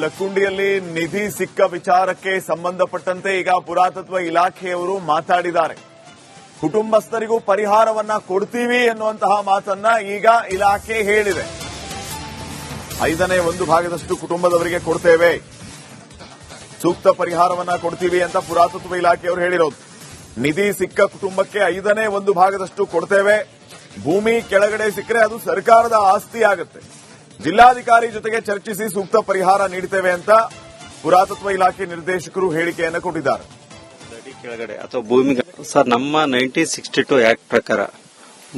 ಲಕ್ಕುಂಡಿಯಲ್ಲಿ ನಿಧಿ ಸಿಕ್ಕ ವಿಚಾರಕ್ಕೆ ಸಂಬಂಧಪಟ್ಟಂತೆ ಈಗ ಪುರಾತತ್ವ ಇಲಾಖೆಯವರು ಮಾತಾಡಿದ್ದಾರೆ. ಕುಟುಂಬಸ್ಥರಿಗೂ ಪರಿಹಾರವನ್ನ ಕೊಡ್ತೀವಿ ಎನ್ನುವಂತಹ ಮಾತನ್ನ ಈಗ ಇಲಾಖೆ ಹೇಳಿದೆ. 1/5 ಭಾಗದಷ್ಟು ಕುಟುಂಬದವರಿಗೆ ಕೊಡ್ತೇವೆ, ಸೂಕ್ತ ಪರಿಹಾರವನ್ನ ಕೊಡ್ತೀವಿ ಅಂತ ಪುರಾತತ್ವ ಇಲಾಖೆಯವರು ಹೇಳಿರೋದು. ನಿಧಿ ಸಿಕ್ಕ ಕುಟುಂಬಕ್ಕೆ 1/5 ಭಾಗದಷ್ಟು ಕೊಡ್ತೇವೆ, ಭೂಮಿ ಕೆಳಗಡೆ ಸಿಕ್ಕರೆ ಅದು ಸರ್ಕಾರದ ಆಸ್ತಿ ಆಗುತ್ತೆ. ಜಿಲ್ಲಾಧಿಕಾರಿ ಜೊತೆಗೆ ಚರ್ಚಿಸಿ ಸೂಕ್ತ ಪರಿಹಾರ ನೀಡುತ್ತೇವೆ ಅಂತ ಪುರಾತತ್ವ ಇಲಾಖೆ ನಿರ್ದೇಶಕರು ಹೇಳಿಕೆಯನ್ನು ಕೊಟ್ಟಿದ್ದಾರೆ. ಕೆಳಗಡೆ ಅಥವಾ ಭೂಮಿ ಸರ್, ನಮ್ಮ 1962 ಆಕ್ಟ್ ಪ್ರಕಾರ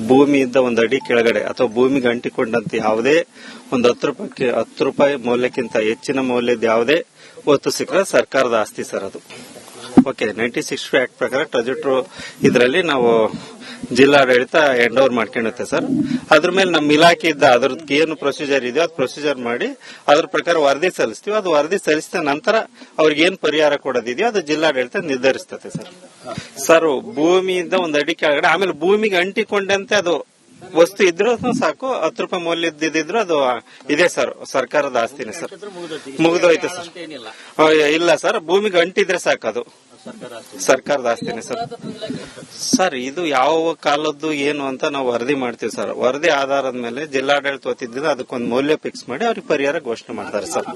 ಭೂಮಿಯಿಂದ 1 ಅಡಿ ಕೆಳಗಡೆ ಅಥವಾ ಭೂಮಿಗೆ ಅಂಟಿಕೊಂಡಂತೆ ಯಾವುದೇ ಒಂದು 10 ರೂಪಾಯಿ ಮೌಲ್ಯಕ್ಕಿಂತ ಹೆಚ್ಚಿನ ಮೌಲ್ಯದ ಯಾವುದೇ ವಸ್ತು ಸಿಕ್ಕರೆ ಸರ್ಕಾರದ ಆಸ್ತಿ ಸರ್ ಅದು. ಓಕೆ, 1962 ಆಕ್ಟ್ ಪ್ರಕಾರ ಟ್ರೆಜೆಕ್ಟರ್ ಇದರಲ್ಲಿ ನಾವು ಜಿಲ್ಲಾಡಳಿತ ಹ್ಯಾಂಡ್ ಓವರ್ ಮಾಡ್ಕೊಂಡಿರುತ್ತೆ ಸರ್. ಅದ್ರ ಮೇಲೆ ನಮ್ಮ ಇಲಾಖೆ ಇದ್ದ ಅದ್ರದ್ದು ಏನು ಪ್ರೊಸೀಜರ್ ಇದೆಯೋ ಅದು ಪ್ರೊಸೀಜರ್ ಮಾಡಿ ಅದ್ರ ಪ್ರಕಾರ ವರದಿ ಸಲ್ಲಿಸ್ತೀವಿ. ಅದು ವರದಿ ಸಲ್ಲಿಸಿದ ನಂತರ ಅವ್ರಿಗೆ ಏನ್ ಪರಿಹಾರ ಕೊಡೋದಿದೆಯೋ ಅದು ಜಿಲ್ಲಾಡಳಿತ ನಿರ್ಧರಿಸ್ತದೆ ಸರ್. ಸರ್, ಭೂಮಿಯಿಂದ 1 ಅಡಿ ಕೆಳಗಡೆ ಆಮೇಲೆ ಭೂಮಿಗೆ ಅಂಟಿಕೊಂಡಂತೆ ಅದು ವಸ್ತು ಇದ್ರೂ ಸಾಕು, 10 ರೂಪಾಯಿ ಮೌಲ್ಯದಿದ್ರು ಅದು ಇದೆ ಸರ್, ಸರ್ಕಾರದ ಆಸ್ತಿನೇ ಸರ್. ಮುಗಿದೋಯ್ತು ಸರ್. ಇಲ್ಲ ಸರ್, ಭೂಮಿಗೆ ಅಂಟಿದ್ರೆ ಸಾಕು, ಅದು ಸರ್ಕಾರದ ಆಸ್ತಿನೇ ಸರ್. ಸರ್, ಇದು ಯಾವ ಕಾಲದ್ದು ಏನು ಅಂತ ನಾವು ವರದಿ ಮಾಡ್ತೀವಿ ಸರ್. ವರದಿ ಆಧಾರದ ಮೇಲೆ ಜಿಲ್ಲಾಡಳಿತ ಹೊತ್ತಿದ್ರೆ ಅದಕ್ಕೊಂದು ಮೌಲ್ಯ ಫಿಕ್ಸ್ ಮಾಡಿ ಅವ್ರಿಗೆ ಪರಿಹಾರ ಘೋಷಣೆ ಮಾಡ್ತಾರೆ ಸರ್.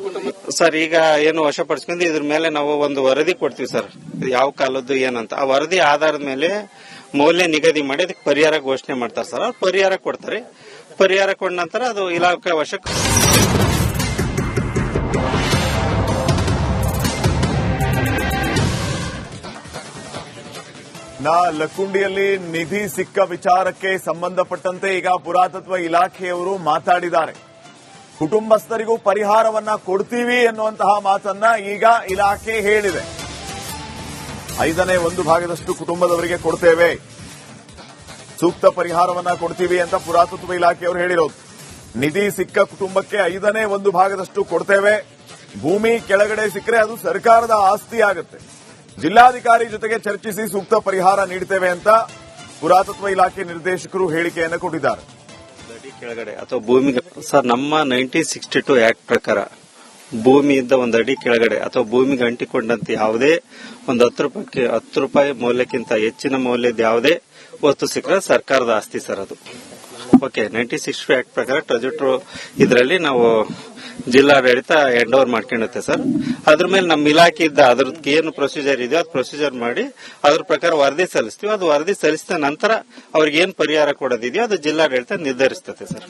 ಸರ್, ಈಗ ಏನು ವಶಪಡಿಸ್ಕೊಂಡು ಇದ್ರ ಮೇಲೆ ನಾವು ಒಂದು ವರದಿ ಕೊಡ್ತೀವಿ ಸರ್, ಯಾವ ಕಾಲದ್ದು ಏನಂತ. ಆ ವರದಿ ಆಧಾರದ ಮೇಲೆ ಮೌಲ್ಯ ನಿಗದಿ ಮಾಡಿ ಅದಕ್ಕೆ ಪರಿಹಾರ ಘೋಷಣೆ ಮಾಡ್ತಾರೆ ಸರ್. ಅವ್ರು ಪರಿಹಾರ ಕೊಡ್ತಾರೆ. ಪರಿಹಾರ ಕೊಟ್ಟ ನಂತರ ಅದು ಇಲಾಖೆ ವಶಕ್ಕೆ. ಲಕ್ಕುಂಡಿಯಲ್ಲಿ ನಿಧಿ ಸಿಕ್ಕ ವಿಚಾರಕ್ಕೆ ಸಂಬಂಧಪಟ್ಟಂತೆ ಈಗ ಪುರಾತತ್ವ ಇಲಾಖೆಯವರು ಮಾತಾಡಿದ್ದಾರೆ. ಕುಟುಂಬಸ್ಥರಿಗೂ ಪರಿಹಾರವನ್ನ ಕೊಡ್ತೀವಿ ಎನ್ನುವಂತಹ ಮಾತನ್ನ ಈಗ ಇಲಾಖೆ ಹೇಳಿದೆ. 1/5 ಭಾಗದಷ್ಟು ಕುಟುಂಬದವರಿಗೆ ಕೊಡ್ತೇವೆ, ಸೂಕ್ತ ಪರಿಹಾರವನ್ನ ಕೊಡ್ತೀವಿ ಅಂತ ಪುರಾತತ್ವ ಇಲಾಖೆಯವರು ಹೇಳಿರೋದು. ನಿಧಿ ಸಿಕ್ಕ ಕುಟುಂಬಕ್ಕೆ 1/5 ಭಾಗದಷ್ಟು ಕೊಡ್ತೇವೆ, ಭೂಮಿ ಕೆಳಗಡೆ ಸಿಕ್ಕರೆ ಅದು ಸರ್ಕಾರದ ಆಸ್ತಿ ಆಗುತ್ತೆ. ಜಿಲ್ಲಾಧಿಕಾರಿ ಜೊತೆಗೆ ಚರ್ಚಿಸಿ ಸೂಕ್ತ ಪರಿಹಾರ ನೀಡುತ್ತೇವೆ ಅಂತ ಪುರಾತತ್ವ ಇಲಾಖೆ ನಿರ್ದೇಶಕರು ಹೇಳಿಕೆಯನ್ನು ಕೊಟ್ಟಿದ್ದಾರೆ. ಕೆಳಗಡೆ ಅಥವಾ ಭೂಮಿಗೆ ಸರ್, ನಮ್ಮ 1962 ಆಕ್ಟ್ ಪ್ರಕಾರ ಭೂಮಿಯಿಂದ 1 ಅಡಿ ಕೆಳಗಡೆ ಅಥವಾ ಭೂಮಿಗೆ ಅಂಟಿಕೊಂಡಂತೆ ಯಾವುದೇ ಒಂದು 10 ರೂಪಾಯಿ ಮೌಲ್ಯಕ್ಕಿಂತ ಹೆಚ್ಚಿನ ಮೌಲ್ಯದ ಯಾವುದೇ ವಸ್ತು ಸಿಕ್ಕರೆ ಸರ್ಕಾರದ ಆಸ್ತಿ ಸರ್ ಅದು. ಓಕೆ, 1962 ಆಕ್ಟ್ ಪ್ರಕಾರ ಟ್ರೆಜೆಕ್ಟರ್ ಇದರಲ್ಲಿ ನಾವು ಜಿಲ್ಲಾಡಳಿತ ಹ್ಯಾಂಡ್ ಓವರ್ ಮಾಡ್ಕೊಂಡಿರುತ್ತೆ ಸರ್. ಅದ್ರ ಮೇಲೆ ನಮ್ಮ ಇಲಾಖೆ ಇದ್ದ ಅದ್ರದ್ದು ಏನು ಪ್ರೊಸೀಜರ್ ಇದೆಯೋ ಅದು ಪ್ರೊಸೀಜರ್ ಮಾಡಿ ಅದ್ರ ಪ್ರಕಾರ ವರದಿ ಸಲ್ಲಿಸ್ತೀವಿ. ಅದು ವರದಿ ಸಲ್ಲಿಸಿದ ನಂತರ ಅವ್ರಿಗೆ ಏನ್ ಪರಿಹಾರ ಕೊಡೋದಿದೆಯೋ ಅದು ಜಿಲ್ಲಾಡಳಿತ ನಿರ್ಧರಿಸ್ತದೆ ಸರ್.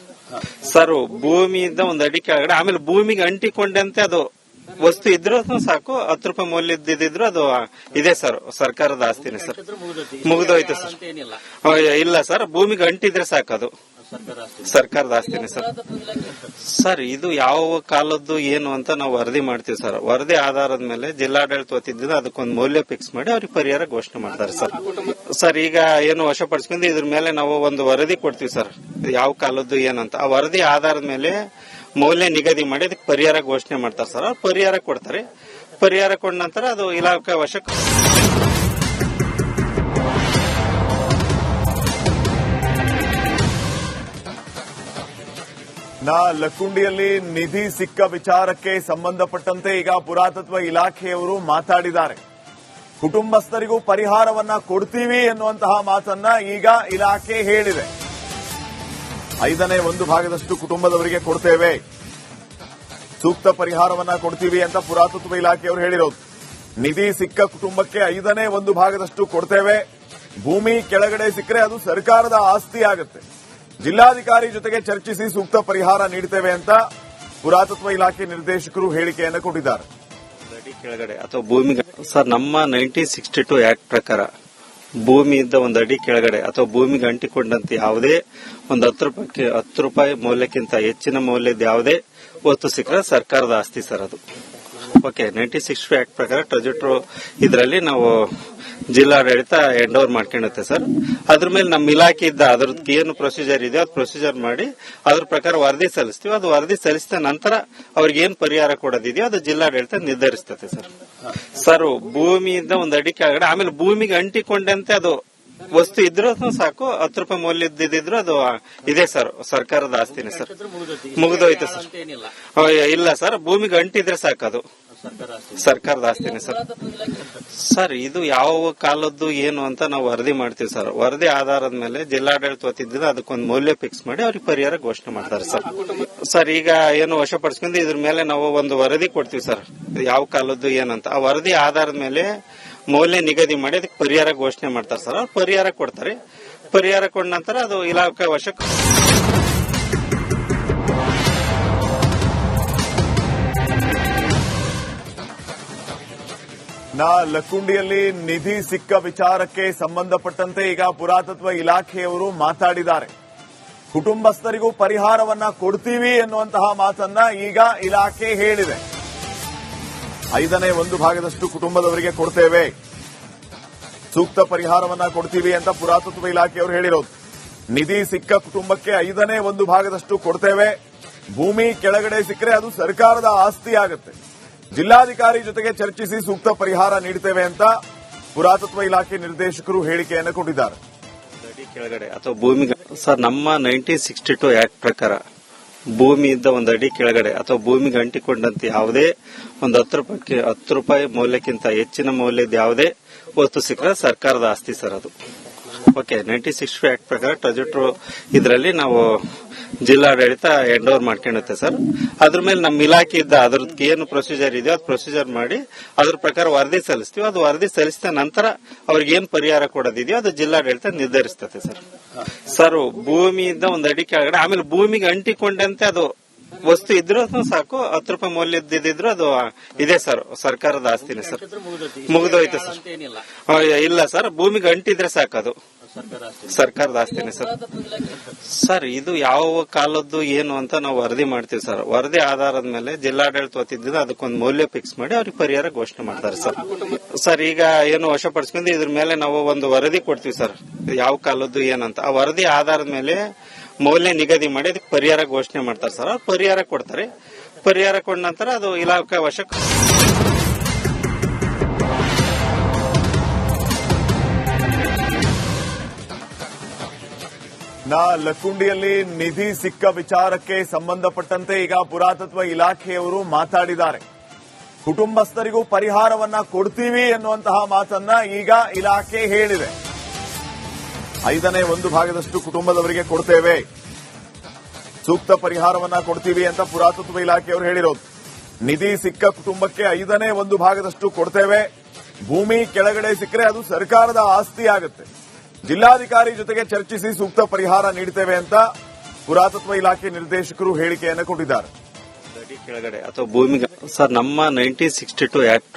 ಸರ್, ಭೂಮಿಯಿಂದ 1 ಅಡಿ ಕೆಳಗಡೆ ಆಮೇಲೆ ಭೂಮಿಗೆ ಅಂಟಿಕೊಂಡಂತೆ ಅದು ವಸ್ತು ಇದ್ರೂ ಸಾಕು, 10 ರೂಪಾಯಿ ಮೌಲ್ಯದಿದ್ರು ಅದು ಇದೆ ಸರ್, ಸರ್ಕಾರದ ಆಸ್ತಿನೇ ಸರ್. ಮುಗಿದೋಯ್ತು ಸರ್. ಇಲ್ಲ ಸರ್, ಭೂಮಿಗೆ ಅಂಟಿದ್ರೆ ಸಾಕು, ಅದು ಸರ್ಕಾರದ ಆಸ್ತಿನೇ ಸರ್. ಸರ್, ಇದು ಯಾವ ಕಾಲದ್ದು ಏನು ಅಂತ ನಾವು ವರದಿ ಮಾಡ್ತೀವಿ ಸರ್. ವರದಿ ಆಧಾರದ ಮೇಲೆ ಜಿಲ್ಲಾಡಳಿತ ಹೊತ್ತಿದ್ರೆ ಅದಕ್ಕೊಂದು ಮೌಲ್ಯ ಫಿಕ್ಸ್ ಮಾಡಿ ಅವ್ರಿಗೆ ಪರಿಹಾರ ಘೋಷಣೆ ಮಾಡ್ತಾರೆ ಸರ್. ಸರ್, ಈಗ ಏನು ವಶಪಡಿಸ್ಕೊಂಡು ಇದ್ರ ಮೇಲೆ ನಾವು ಒಂದು ವರದಿ ಕೊಡ್ತೀವಿ ಸರ್, ಯಾವ ಕಾಲದ್ದು ಏನಂತ. ಆ ವರದಿ ಆಧಾರದ ಮೇಲೆ ಮೌಲ್ಯ ನಿಗದಿ ಮಾಡಿ ಅದಕ್ಕೆ ಪರಿಹಾರ ಘೋಷಣೆ ಮಾಡ್ತಾರೆ ಸರ್. ಅವ್ರು ಪರಿಹಾರ ಕೊಡ್ತಾರೆ. ಪರಿಹಾರ ಕೊಟ್ಟ ನಂತರ ಅದು ಇಲಾಖೆ ವಶಕ್ಕೆ. ಲಕ್ಕುಂಡಿಯಲ್ಲಿ ನಿಧಿ ಸಿಕ್ಕ ವಿಚಾರಕ್ಕೆ ಸಂಬಂಧಪಟ್ಟಂತೆ ಈಗ ಪುರಾತತ್ವ ಇಲಾಖೆಯವರು ಮಾತಾಡಿದ್ದಾರೆ. ಕುಟುಂಬಸ್ಥರಿಗೂ ಪರಿಹಾರವನ್ನ ಕೊಡ್ತೀವಿ ಎನ್ನುವಂತಹ ಮಾತನ್ನ ಈಗ ಇಲಾಖೆ ಹೇಳಿದೆ. 1/5 ಭಾಗದಷ್ಟು ಕುಟುಂಬದವರಿಗೆ ಕೊಡ್ತೇವೆ, ಸೂಕ್ತ ಪರಿಹಾರವನ್ನ ಕೊಡ್ತೀವಿ ಅಂತ ಪುರಾತತ್ವ ಇಲಾಖೆಯವರು ಹೇಳಿರೋದು. ನಿಧಿ ಸಿಕ್ಕ ಕುಟುಂಬಕ್ಕೆ 1/5 ಭಾಗದಷ್ಟು ಕೊಡ್ತೇವೆ, ಭೂಮಿ ಕೆಳಗಡೆ ಸಿಕ್ಕರೆ ಅದು ಸರ್ಕಾರದ ಆಸ್ತಿ ಆಗುತ್ತೆ. ಜಿಲ್ಲಾಧಿಕಾರಿ ಜೊತೆಗೆ ಚರ್ಚಿಸಿ ಸೂಕ್ತ ಪರಿಹಾರ ನೀಡುತ್ತೇವೆ ಅಂತ ಪುರಾತತ್ವ ಇಲಾಖೆ ನಿರ್ದೇಶಕರು ಹೇಳಿಕೆಯನ್ನು ಕೊಟ್ಟಿದ್ದಾರೆ. ಕೆಳಗಡೆ ಅಥವಾ ಭೂಮಿಗೆ ಸರ್, ನಮ್ಮ 1962 ಆಕ್ಟ್ ಪ್ರಕಾರ ಭೂಮಿಯಿಂದ 1 ಅಡಿ ಕೆಳಗಡೆ ಅಥವಾ ಭೂಮಿಗೆ ಅಂಟಿಕೊಂಡಂತೆ ಯಾವುದೇ ಒಂದು 10 ರೂಪಾಯಿ ಮೌಲ್ಯಕ್ಕಿಂತ ಹೆಚ್ಚಿನ ಮೌಲ್ಯದ ಯಾವುದೇ ವಸ್ತು ಸಿಕ್ಕರೆ ಸರ್ಕಾರದ ಆಸ್ತಿ ಸರ್ ಅದು. ಓಕೆ, 1962 ಆಕ್ಟ್ ಪ್ರಕಾರ ಟ್ರೆಜೆಕ್ಟರ್ ಇದರಲ್ಲಿ ನಾವು ಜಿಲ್ಲಾಡಳಿತ ಹ್ಯಾಂಡ್ ಓವರ್ ಮಾಡ್ಕೊಂಡಿರುತ್ತೆ ಸರ್. ಅದ್ರ ಮೇಲೆ ನಮ್ಮ ಇಲಾಖೆ ಇದ್ದ ಅದ್ರದ್ದು ಏನು ಪ್ರೊಸೀಜರ್ ಇದೆಯೋ ಅದು ಪ್ರೊಸೀಜರ್ ಮಾಡಿ ಅದ್ರ ಪ್ರಕಾರ ವರದಿ ಸಲ್ಲಿಸ್ತೀವಿ. ಅದು ವರದಿ ಸಲ್ಲಿಸಿದ ನಂತರ ಅವ್ರಿಗೆ ಏನ್ ಪರಿಹಾರ ಕೊಡೋದಿದೆಯೋ ಅದು ಜಿಲ್ಲಾಡಳಿತ ನಿರ್ಧರಿಸ್ತದೆ ಸರ್. ಸರ್, ಭೂಮಿಯಿಂದ 1 ಅಡಿ ಕೆಳಗಡೆ ಆಮೇಲೆ ಭೂಮಿಗೆ ಅಂಟಿಕೊಂಡಂತೆ ಅದು ವಸ್ತು ಇದ್ರೂ ಸಾಕು, 10 ರೂಪಾಯಿ ಮೌಲ್ಯದಿದ್ರು ಅದು ಇದೆ ಸರ್, ಸರ್ಕಾರದ ಆಸ್ತಿನೇ ಸರ್. ಮುಗಿದೋಯ್ತು ಸರ್. ಇಲ್ಲ ಸರ್, ಭೂಮಿಗೆ ಅಂಟಿದ್ರೆ ಸಾಕು, ಅದು ಸರ್ಕಾರದ ಆಸ್ತಿನೇ ಸರ್. ಸರ್, ಇದು ಯಾವ ಕಾಲದ್ದು ಏನು ಅಂತ ನಾವು ವರದಿ ಮಾಡ್ತೀವಿ ಸರ್. ವರದಿ ಆಧಾರದ ಮೇಲೆ ಜಿಲ್ಲಾಡಳಿತ ವತಿಯಿಂದ ಅದಕ್ಕೊಂದು ಮೌಲ್ಯ ಫಿಕ್ಸ್ ಮಾಡಿ ಅವ್ರಿಗೆ ಪರಿಹಾರ ಘೋಷಣೆ ಮಾಡ್ತಾರೆ ಸರ್. ಸರ್, ಈಗ ಏನು ವಶಪಡಿಸ್ಕೊಂಡು ಇದ್ರ ಮೇಲೆ ನಾವು ಒಂದು ವರದಿ ಕೊಡ್ತೀವಿ ಸರ್, ಯಾವ ಕಾಲದ್ದು ಏನಂತ. ಆ ವರದಿ ಆಧಾರದ ಮೇಲೆ ಮೌಲ್ಯ ನಿಗದಿ ಮಾಡಿ ಅದಕ್ಕೆ ಪರಿಹಾರ ಘೋಷಣೆ ಮಾಡ್ತಾರೆ ಸರ್. ಅವ್ರು ಪರಿಹಾರ ಕೊಡ್ತಾರೆ. ಪರಿಹಾರ ಕೊಟ್ಟ ನಂತರ ಅದು ಇಲಾಖೆ ವಶಕ್ಕೆ. ಲಕ್ಕುಂಡಿಯಲ್ಲಿ ನಿಧಿ ಸಿಕ್ಕ ವಿಚಾರಕ್ಕೆ ಸಂಬಂಧಪಟ್ಟಂತೆ ಈಗ ಪುರಾತತ್ವ ಇಲಾಖೆಯವರು ಮಾತಾಡಿದ್ದಾರೆ. ಕುಟುಂಬಸ್ಥರಿಗೂ ಪರಿಹಾರವನ್ನ ಕೊಡ್ತೀವಿ ಎನ್ನುವಂತಹ ಮಾತನ್ನ ಈಗ ಇಲಾಖೆ ಹೇಳಿದೆ. 5ನೇ 1 ಭಾಗದಷ್ಟು ಕುಟುಂಬದವರಿಗೆ ಕೊಡ್ತೇವೆ, ಸೂಕ್ತ ಪರಿಹಾರವನ್ನ ಕೊಡ್ತೀವಿ ಅಂತ ಪುರಾತತ್ವ ಇಲಾಖೆಯವರು ಹೇಳಿರೋದು. ನಿಧಿ ಸಿಕ್ಕ ಕುಟುಂಬಕ್ಕೆ 5ನೇ 1 ಭಾಗದಷ್ಟು ಕೊಡ್ತೇವೆ. ಭೂಮಿ ಕೆಳಗಡೆ ಸಿಕ್ಕರೆ ಅದು ಸರ್ಕಾರದ ಆಸ್ತಿ ಆಗುತ್ತೆ. ಜಿಲ್ಲಾಧಿಕಾರಿ ಜೊತೆಗೆ ಚರ್ಚಿಸಿ ಸೂಕ್ತ ಪರಿಹಾರ ನೀಡುತ್ತೇವೆ ಅಂತ ಪುರಾತತ್ವ ಇಲಾಖೆ ನಿರ್ದೇಶಕರು ಹೇಳಿಕೆಯನ್ನು ಕೊಟ್ಟಿದ್ದಾರೆ. ಕೆಳಗಡೆ ಅಥವಾ ಭೂಮಿಗೆ ಸರ್, ನಮ್ಮ 1962 ಆಕ್ಟ್ ಪ್ರಕಾರ ಭೂಮಿ ಇದ್ದ 1 ಅಡಿ ಕೆಳಗಡೆ ಅಥವಾ ಭೂಮಿಗೆ ಅಂಟಿಕೊಂಡಂತೆ ಯಾವುದೇ ಒಂದು 10 ರೂಪಾಯಿ ಮೌಲ್ಯಕ್ಕಿಂತ ಹೆಚ್ಚಿನ ಮೌಲ್ಯದ ಯಾವುದೇ ವಸ್ತು ಸಿಕ್ಕರೆ ಸರ್ಕಾರದ ಆಸ್ತಿ ಸರ್ ಅದು. ಓಕೆ, 1962 ಆಕ್ಟ್ ಪ್ರಕಾರ ಟ್ರೆಜೆಕ್ಟರ್ ಇದರಲ್ಲಿ ನಾವು ಜಿಲ್ಲಾಡಳಿತ ಹ್ಯಾಂಡ್ ಓವರ್ ಮಾಡ್ಕೊಳ್ಳುತ್ತೆ ಸರ್. ಅದ್ರ ಮೇಲೆ ನಮ್ಮ ಇಲಾಖೆ ಇದ್ದ ಅದ್ರದ್ದು ಏನು ಪ್ರೊಸೀಜರ್ ಇದೆಯೋ ಅದು ಪ್ರೊಸೀಜರ್ ಮಾಡಿ ಅದ್ರ ಪ್ರಕಾರ ವರದಿ ಸಲ್ಲಿಸ್ತೀವಿ. ಅದು ವರದಿ ಸಲ್ಲಿಸಿದ ನಂತರ ಅವ್ರಿಗೆ ಏನ್ ಪರಿಹಾರ ಕೊಡೋದಿದೆಯೋ ಅದು ಜಿಲ್ಲಾಡಳಿತ ನಿರ್ಧರಿಸ್ತದೆ ಸರ್. ಸರ್, ಭೂಮಿಯಿಂದ 1 ಅಡಿ ಕೆಳಗಡೆ, ಆಮೇಲೆ ಭೂಮಿಗೆ ಅಂಟಿಕೊಂಡಂತೆ ಅದು ವಸ್ತು ಇದ್ರೂ ಸಾಕು, 10 ರೂಪಾಯಿ ಮೌಲ್ಯದಿದ್ರು ಅದು ಇದೆ ಸರ್, ಸರ್ಕಾರದ ಆಸ್ತಿನೇ ಸರ್. ಮುಗಿದೋಯ್ತು ಸರ್. ಇಲ್ಲ ಸರ್, ಭೂಮಿಗೆ ಅಂಟಿದ್ರೆ ಸಾಕು, ಅದು ಸರ್ಕಾರದ ಆಸ್ತಿನೇ ಸರ್. ಸರ್, ಇದು ಯಾವ ಕಾಲದ್ದು ಏನು ಅಂತ ನಾವು ವರದಿ ಮಾಡ್ತೀವಿ ಸರ್. ವರದಿ ಆಧಾರದ ಮೇಲೆ ಜಿಲ್ಲಾಡಳಿತ ವತಿಯಿಂದ ಅದಕ್ಕೊಂದು ಮೌಲ್ಯ ಫಿಕ್ಸ್ ಮಾಡಿ ಅವ್ರಿಗೆ ಪರಿಹಾರ ಘೋಷಣೆ ಮಾಡ್ತಾರೆ ಸರ್. ಸರ್, ಈಗ ಏನು ವಶಪಡಿಸ್ಕೊಂಡು ಇದ್ರ ಮೇಲೆ ನಾವು ಒಂದು ವರದಿ ಕೊಡ್ತೀವಿ ಸರ್, ಯಾವ ಕಾಲದ್ದು ಏನಂತ. ಆ ವರದಿ ಆಧಾರದ ಮೇಲೆ ಮೌಲ್ಯ ನಿಗದಿ ಮಾಡಿ ಅದಕ್ಕೆ ಪರಿಹಾರ ಘೋಷಣೆ ಮಾಡ್ತಾರೆ ಸರ್. ಅವ್ರು ಪರಿಹಾರ ಕೊಡ್ತಾರೆ. ಪರಿಹಾರ ಕೊಟ್ಟ ನಂತರ ಅದು ಇಲಾಖೆ ವಶಕ್ಕೆ. ಲಕ್ಕುಂಡಿಯಲ್ಲಿ ನಿಧಿ ಸಿಕ್ಕ ವಿಚಾರಕ್ಕೆ ಸಂಬಂಧಪಟ್ಟಂತೆ ಈಗ ಪುರಾತತ್ವ ಇಲಾಖೆಯವರು ಮಾತಾಡಿದ್ದಾರೆ. ಕುಟುಂಬಸ್ಥರಿಗೂ ಪರಿಹಾರವನ್ನ ಕೊಡ್ತೀವಿ ಎನ್ನುವಂತಹ ಮಾತನ್ನ ಈಗ ಇಲಾಖೆ ಹೇಳಿದೆ. 5ನೇ 1 ಭಾಗದಷ್ಟು ಕುಟುಂಬದವರಿಗೆ ಕೊಡ್ತೇವೆ, ಸೂಕ್ತ ಪರಿಹಾರವನ್ನ ಕೊಡ್ತೀವಿ ಅಂತ ಪುರಾತತ್ವ ಇಲಾಖೆಯವರು ಹೇಳಿರೋದು. ನಿಧಿ ಸಿಕ್ಕ ಕುಟುಂಬಕ್ಕೆ 5ನೇ 1 ಭಾಗದಷ್ಟು ಕೊಡ್ತೇವೆ. ಭೂಮಿ ಕೆಳಗಡೆ ಸಿಕ್ಕರೆ ಅದು ಸರ್ಕಾರದ ಆಸ್ತಿ ಆಗುತ್ತೆ. ಜಿಲ್ಲಾಧಿಕಾರಿ ಜೊತೆಗೆ ಚರ್ಚಿಸಿ ಸೂಕ್ತ ಪರಿಹಾರ ನೀಡುತ್ತೇವೆ ಅಂತ ಪುರಾತತ್ವ ಇಲಾಖೆ ನಿರ್ದೇಶಕರು ಹೇಳಿಕೆಯನ್ನು ಕೊಟ್ಟಿದ್ದಾರೆ. ಕೆಳಗಡೆ ಅಥವಾ ಭೂಮಿಗೆ ಸರ್, ನಮ್ಮ 1962 ಆಕ್ಟ್